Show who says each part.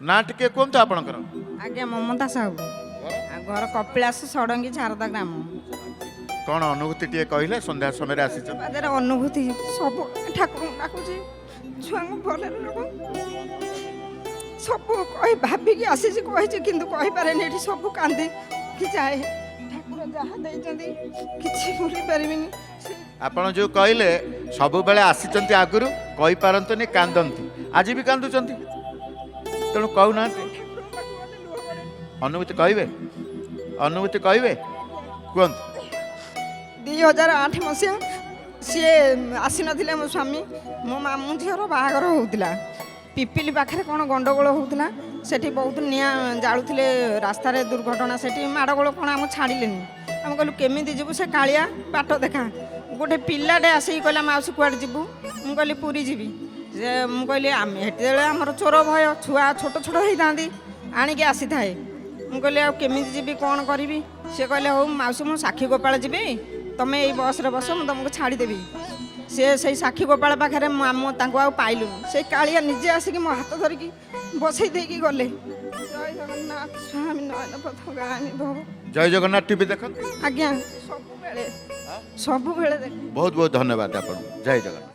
Speaker 1: ନା ଟିକେ କୁହନ୍ତୁ ଆପଣଙ୍କର।
Speaker 2: ଆଜ୍ଞା ମମତା ସାହୁ, ଘର କପିଳାସ ଷଡ଼ଙ୍ଗୀ ଝାରଦା ଗ୍ରାମ।
Speaker 1: କ'ଣ ଅନୁଭୂତି ଟିକେ କହିଲେ ସନ୍ଧ୍ୟା ସମୟରେ ଆସିଛନ୍ତି?
Speaker 2: ପାଦରେ ଅନୁଭୂତି ସବୁ ଠାକୁରଙ୍କୁ ଡାକୁଛି, ଛୁଆଙ୍କୁ ଭଲରେ ରଖ, ସବୁ କହି ଭାବିକି ଆସିଛି କହିଛି କିନ୍ତୁ କହିପାରେନି, ଏଠି ସବୁ କାନ୍ଦି କି ଯାଏ। ଠାକୁର ଯାହା ଦେଇଛନ୍ତି କିଛି ଭୁଲି ପାରିବିନି।
Speaker 1: ଆପଣ ଯେଉଁ କହିଲେ ସବୁବେଳେ ଆସିଛନ୍ତି ଆଗରୁ, କହିପାରନ୍ତୁନି, କାନ୍ଦନ୍ତି, ଆଜି ବି କାନ୍ଦୁଛନ୍ତି, ତେଣୁ କହୁନାହାନ୍ତି ଅନୁଭୂତି କହିବେ, ଅନୁଭୂତି କହିବେ, କୁହନ୍ତୁ।
Speaker 2: 2008 ମସିହା ସିଏ ଆସିନଥିଲେ ମୋ ସ୍ୱାମୀ, ମୋ ମାମୁଁ ଝିଅର ବାହାଘର ହେଉଥିଲା। ପିପିଲି ପାଖରେ କ'ଣ ଗଣ୍ଡଗୋଳ ହେଉଥିଲା, ସେଠି ବହୁତ ନିଆଁ ଜାଳୁଥିଲେ, ରାସ୍ତାରେ ଦୁର୍ଘଟଣା, ସେଠି ମାଡ଼ଗୋଳ କ'ଣ ଆମକୁ ଛାଡ଼ିଲେନି। ଆମେ କହିଲୁ କେମିତି ଯିବୁ, ସେ କାଳିଆ ବାଟ ଦେଖା। ଗୋଟେ ପିଲାଟେ ଆସିକି କହିଲା ମାଉସୀ କୁଆଡ଼େ ଯିବୁ, ମୁଁ କହିଲି ପୁରୀ ଯିବି। ଯେ ମୁଁ କହିଲି ଆମେ ସେତେବେଳେ ଆମର ଚୋର ଭୟ, ଛୁଆ ଛୋଟ ଛୋଟ ହେଇଥାନ୍ତି, ଆଣିକି ଆସିଥାଏ। ମୁଁ କହିଲି ଆଉ କେମିତି ଯିବି, କ'ଣ କରିବି। ସେ କହିଲେ ହଉ ମାଉସୀ ମୁଁ ସାକ୍ଷୀ ଗୋପାଳ ଯିବି, ତମେ ଏଇ ବସ୍ରେ ବସ, ମୁଁ ତମକୁ ଛାଡ଼ିଦେବି। ସେ ସେଇ ସାକ୍ଷୀ ଗୋପାଳ ପାଖରେ ଆମେ ତାଙ୍କୁ ଆଉ ପାଇଲୁନି, ସେଇ କାଳିଆ ନିଜେ ଆସିକି ମୋ ହାତ ଧରିକି ବସେଇ ଦେଇକି ଗଲେ। ଜୟ ଜଗନ୍ନାଥ ସ୍ୱାମୀ ନୟନ ପଥ ଗାମୀ ଭବ।
Speaker 1: ଜୟ ଜଗନ୍ନାଥ ଟିଭି ଦେଖନ୍ତୁ।
Speaker 2: ଆଜ୍ଞା ସବୁବେଳେ ସବୁବେଳେ ଦେଖ।
Speaker 1: ବହୁତ ବହୁତ ଧନ୍ୟବାଦ ଆପଣଙ୍କୁ। ଜୟ ଜଗନ୍ନାଥ।